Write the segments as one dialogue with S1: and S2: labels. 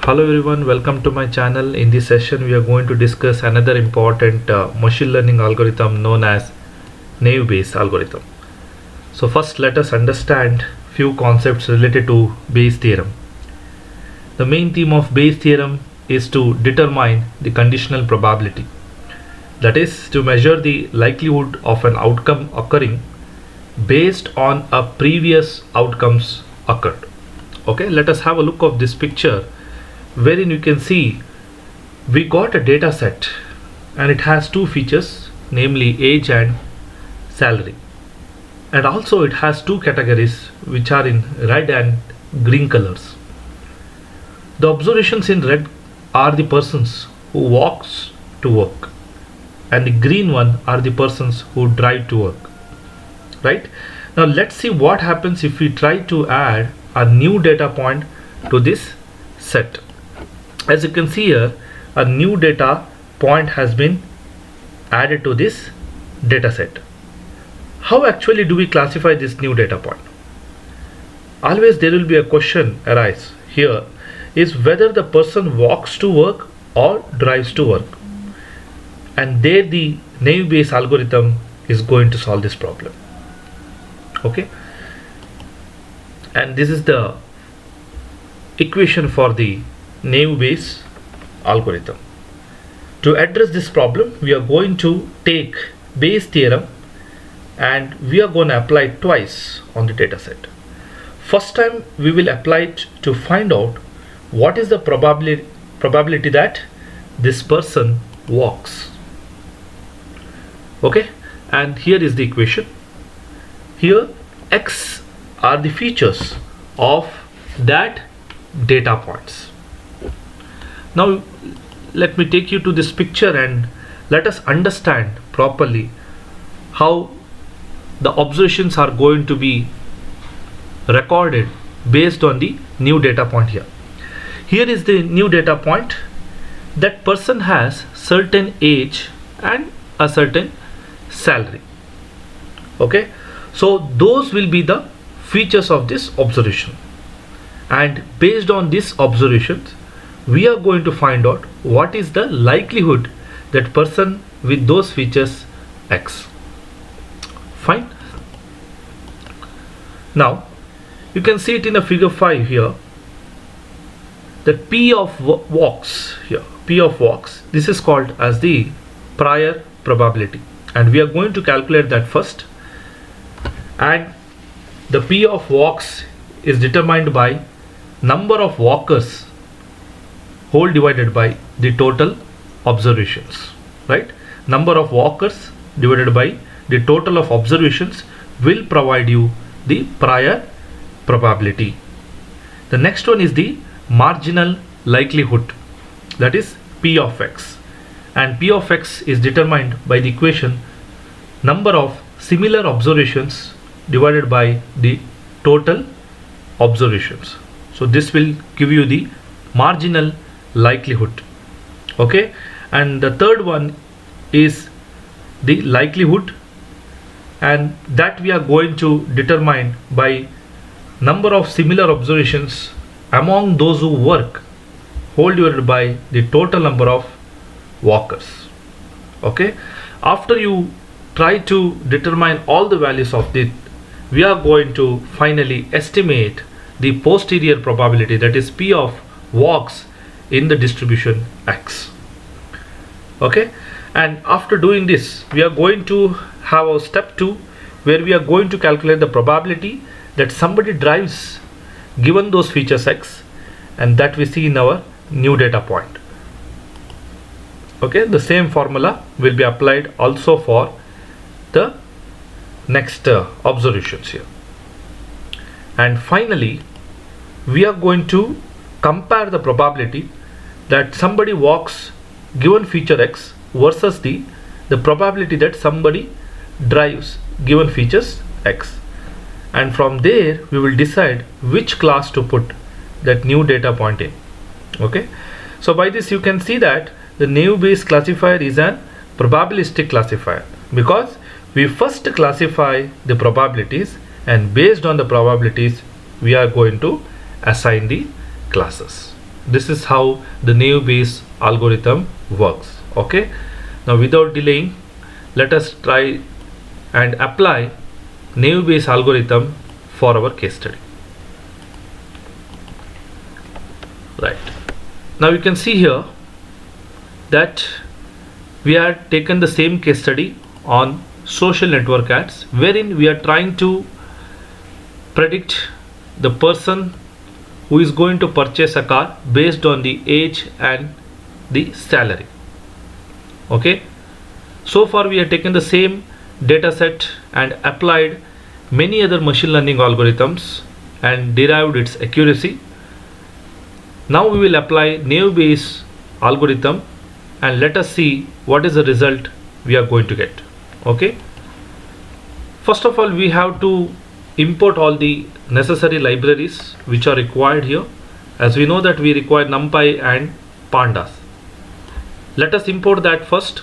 S1: Hello everyone, welcome to my channel. In this session we are going to discuss another important machine learning algorithm known as naive Bayes algorithm. So first let us understand few concepts related to Bayes theorem. The main theme of Bayes theorem is to determine the conditional probability. That is to measure the likelihood of an outcome occurring based on a previous outcomes occurred. Okay, let us have a look of this picture wherein you can see we got a data set and it has two features, namely age and salary, and also it has two categories which are in red and green colors. The observations in red are the persons who walks to work and the green one are the persons who drive to work. Right, now let's see what happens if we try to add a new data point to this set. As you can see here, a new data point has been added to this data set. How actually do we classify this new data point? Always there will be a question arise here, is whether the person walks to work or drives to work, and there the naive Bayes algorithm is going to solve this problem. Okay, and this is the equation for the naive Bayes algorithm. To address this problem, we are going to take Bayes theorem and we are going to apply it twice on the data set. First time we will apply it to find out what is the probability that this person walks. Okay, and here is the equation. Here x are the features of that data points. Now let me take you to this picture and let us understand properly how the observations are going to be recorded based on the new data point here. Here is the new data point. That person has certain age and a certain salary. Okay, so those will be the features of this observation, and based on these observations we are going to find out what is the likelihood that person with those features x. Fine. Now you can see it in the figure 5 here, that P of walks here, P of walks, this is called as the prior probability, and we are going to calculate that first. And the P of walks is determined by number of walkers whole divided by the total observations. Right, number of walkers divided by the total of observations will provide you the prior probability. The next one is the marginal likelihood, that is P of x, and P of x is determined by the equation number of similar observations divided by the total observations. So this will give you the marginal likelihood. Okay, and the third one is the likelihood, and that we are going to determine by number of similar observations among those who work whole divided by the total number of walkers. Okay, after you try to determine all the values of it, we are going to finally estimate the posterior probability, that is P of walks in the distribution x. Okay, and after doing this we are going to have a step 2 where we are going to calculate the probability that somebody drives given those features x, and that we see in our new data point. Okay, the same formula will be applied also for the next observations here. And finally we are going to compare the probability that somebody walks given feature x versus the probability that somebody drives given features x, and from there we will decide which class to put that new data point in. Okay, so by this you can see that the naive Bayes classifier is an probabilistic classifier, because we first classify the probabilities, and based on the probabilities we are going to assign the classes. This is how the naive Bayes algorithm works. Okay, now without delaying, let us try and apply naive Bayes algorithm for our case study. Right, now you can see here that we had taken the same case study on social network ads, wherein we are trying to predict the person who is going to purchase a car based on the age and the salary. Okay, so far we have taken the same data set and applied many other machine learning algorithms and derived its accuracy. Now we will apply naive Bayes algorithm and let us see what is the result we are going to get. Okay, first of all, we have to import all the necessary libraries which are required here. As we know that we require NumPy and pandas. Let us import that first,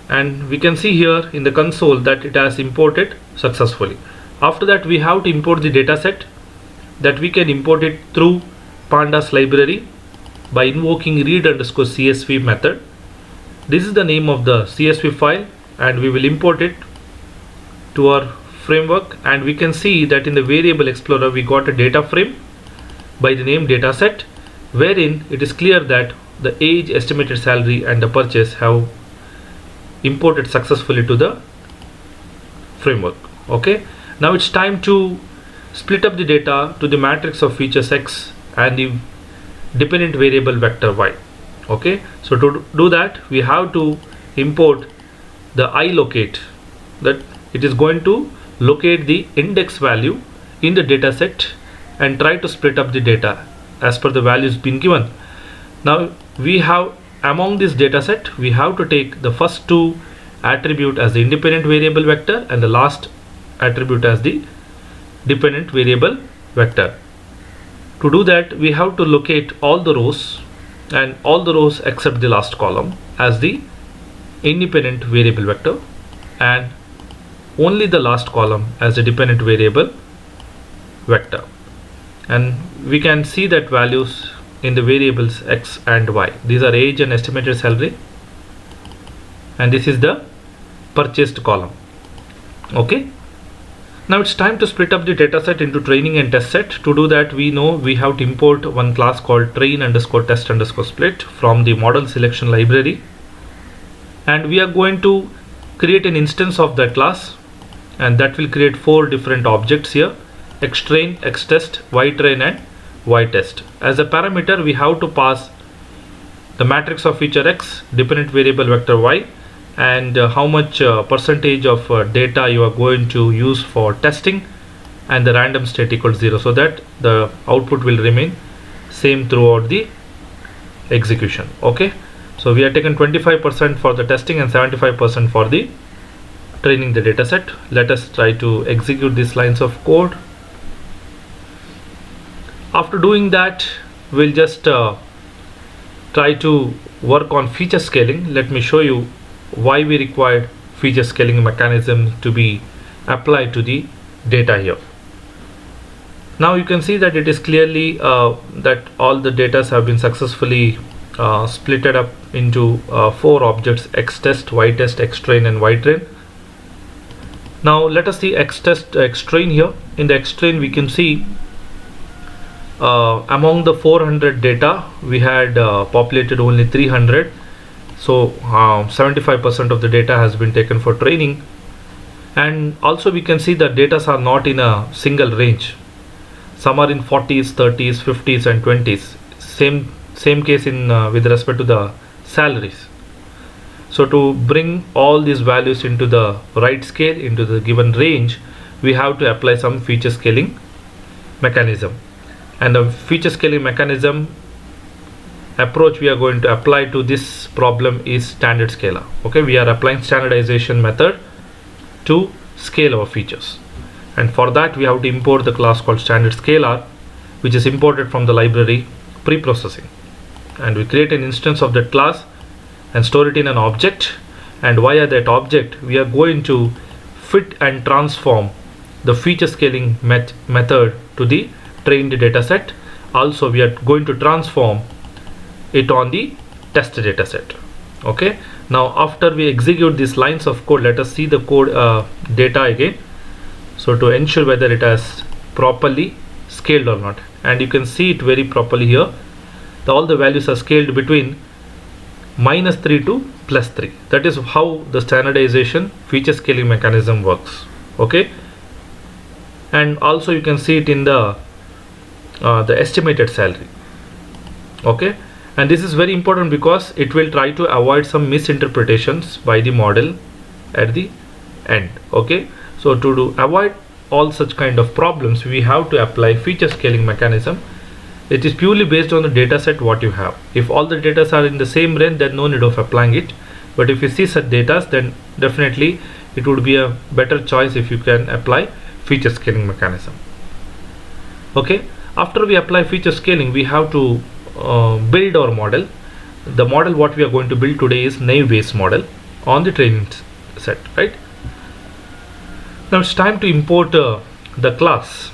S1: and we can see here in the console that it has imported successfully. After that, we have to import the dataset. That we can import it through pandas library by invoking read_csv method. This is the name of the CSV file, and we will import it to our framework. And we can see that in the variable explorer we got a data frame by the name dataset, wherein it is clear that the age, estimated salary and the purchase have imported successfully to the framework. Okay, now it's time to split up the data to the matrix of features X and the dependent variable vector Y. Okay, so to do that, we have to import the ilocate, that it is going to locate the index value in the data set and try to split up the data as per the values been given. Now we have, among this data set, we have to take the first two attribute as the independent variable vector and the last attribute as the dependent variable vector. To do that, we have to locate all the rows and all the rows except the last column as the independent variable vector and only the last column as the dependent variable vector. And we can see that values in the variables X and Y. These are age and estimated salary, and this is the purchased column. Okay, now it's time to split up the dataset into training and test set. To do that, we know we have to import one class called train_test_split from the model selection library, and we are going to create an instance of that class, and that will create 4 different objects here: xtrain, xtest, ytrain and ytest. As a parameter, we have to pass the matrix of feature X, dependent variable vector Y, and how much percentage of data you are going to use for testing, and the random state equals 0, so that the output will remain same throughout the execution. Okay, so we are taken 25% for the testing and 75% for the training the dataset. Let us try to execute these lines of code. After doing that, we'll just try to work on feature scaling. Let me show you why we required feature scaling mechanism to be applied to the data here. Now you can see that it is clearly that all the data have been successfully splitted up into 4 objects: xtest, ytest, xtrain and ytrain. Now let us see xtrain here. In the xtrain, we can see among the 400 data, we had populated only 300. So 75% of the data has been taken for training, and also we can see that data are not in a single range. Some are in 40s, 30s, 50s and 20s. Same case in with respect to the salaries. So to bring all these values into the right scale, into the given range, we have to apply some feature scaling mechanism. And the feature scaling mechanism approach we are going to apply to this problem is standard scaler. Okay, we are applying standardization method to scale our features, and for that we have to import the class called standard scaler, which is imported from the library preprocessing, and we create an instance of that class and store it in an object, and via that object we are going to fit and transform the feature scaling method to the trained data set also we are going to transform it on the test data set. Okay, now after we execute these lines of code, let us see the code data again, so to ensure whether it has properly scaled or not. And you can see it very properly here. All the values are scaled between -3 to +3. That is how the standardization feature scaling mechanism works. Okay, and also you can see it in the estimated salary. Okay, and this is very important because it will try to avoid some misinterpretations by the model at the end. Okay, so to avoid all such kind of problems, we have to apply feature scaling mechanism. It is purely based on the data set what you have. If all the data are in the same range, then no need of applying it. But if you see such data, then definitely it would be a better choice if you can apply feature scaling mechanism. Okay, after we apply feature scaling, we have to build our model. The model what we are going to build today is naive Bayes model on the training set, right? Now it's time to import the class.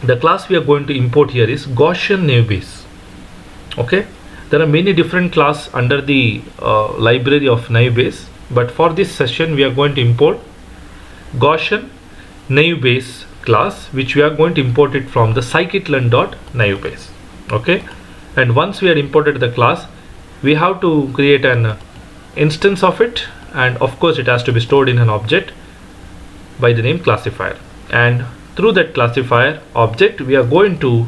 S1: The class we are going to import here is Gaussian naive Bayes. Okay, there are many different class under the library of naive Bayes, but for this session we are going to import Gaussian naive Bayes class, which we are going to import it from the scikit-learn.naive Bayes. Okay, and once we are imported the class, we have to create an instance of it, and of course it has to be stored in an object by the name classifier. And through that classifier object, we are going to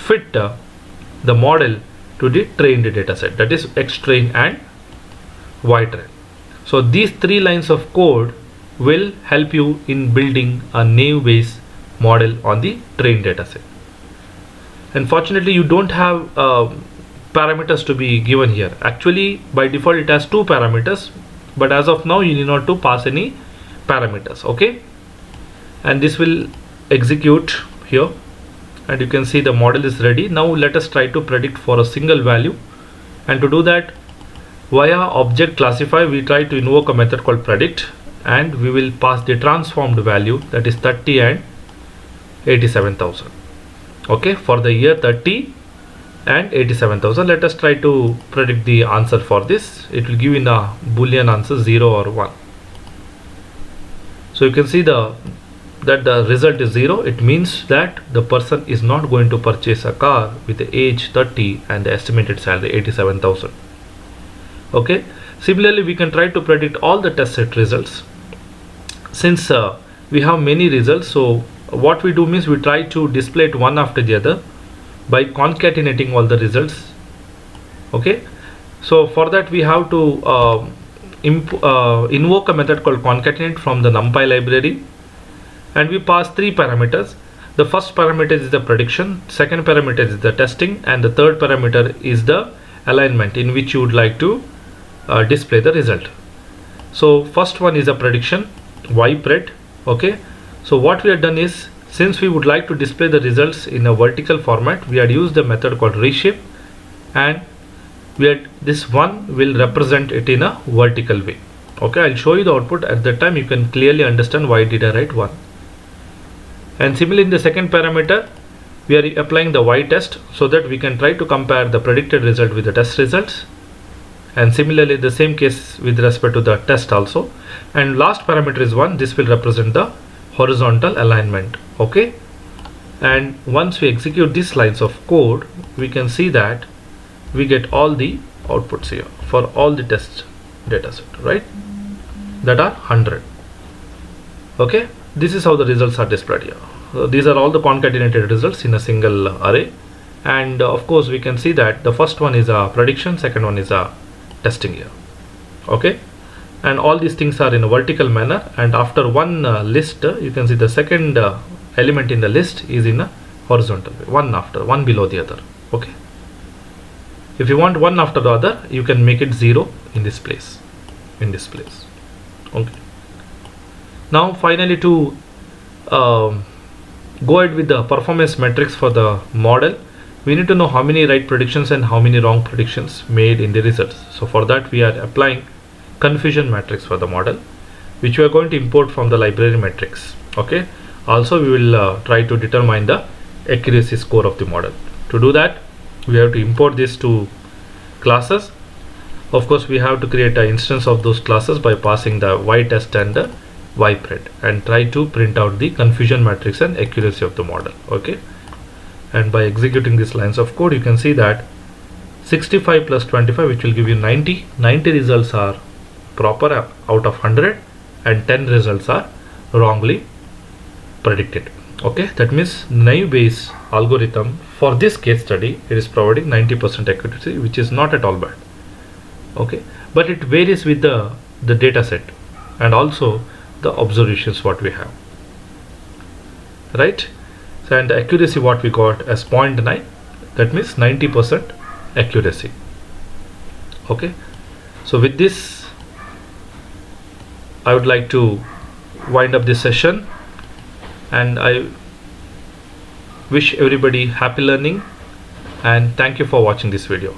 S1: fit the model to the trained data set, that is xtrain and ytrain. So these 3 lines of code will help you in building a naive Bayes model on the trained data set. Unfortunately, you don't have parameters to be given here. Actually, by default it has 2 parameters, but as of now you need not to pass any parameters. Okay, and this will execute here, and you can see the model is ready. Now let us try to predict for a single value, and to do that, via object classify, we try to invoke a method called predict, and we will pass the transformed value, that is 30 and 87,000. Okay, for the year 30 and 87,000. Let us try to predict the answer for this. It will give in a boolean answer 0 or 1. So you can see that the result is 0. It means that the person is not going to purchase a car with the age 30 and the estimated salary 87,000. Okay, similarly we can try to predict all the test set results. Since we have many results, so what we do means we try to display it one after the other by concatenating all the results. Okay, so for that we have to invoke a method called concatenate from the NumPy library, and we pass 3 parameters. The first parameter is the prediction, second parameter is the testing, and the third parameter is the alignment in which you would like to display the result. So first one is a prediction, ypred. Okay, so what we have done is, since we would like to display the results in a vertical format, we had used the method called reshape, and this one will represent it in a vertical way. Okay, I'll show you the output. At that time you can clearly understand why did I write 1. And similarly in the second parameter, we are applying the y test so that we can try to compare the predicted result with the test results, and similarly the same case with respect to the test also. And last parameter is 1. This will represent the horizontal alignment. Okay, and once we execute these lines of code, we can see that we get all the outputs here for all the test data set, right, that are 100. Okay, this is how the results are displayed here. So these are all the concatenated results in a single array, and of course we can see that the first one is a prediction, second one is a testing here. Okay, and all these things are in a vertical manner, and after one list, you can see the second element in the list is in a horizontal way, one below the other. Okay, if you want one after the other, you can make it 0 in this place, Okay, now finally to go ahead with the performance metrics for the model, we need to know how many right predictions and how many wrong predictions made in the results. So for that we are applying confusion matrix for the model, which we are going to import from the library metrics. Okay, also we will try to determine the accuracy score of the model. To do that, we have to import these two classes. Of course, we have to create an instance of those classes by passing the y_test and the y_print, and try to print out the confusion matrix and accuracy of the model. Okay, and by executing these lines of code, you can see that 65 plus 25, which will give you 90. 90 results are proper out of 100, and 10 results are wrongly predicted. Okay, that means naive Bayes algorithm for this case study, it is providing 90% accuracy, which is not at all bad. Okay, but it varies with the data set and also the observations what we have, right? So, and the accuracy what we got as 0.9, that means 90% accuracy. Okay, so with this I would like to wind up this session, and I wish everybody happy learning, and thank you for watching this video.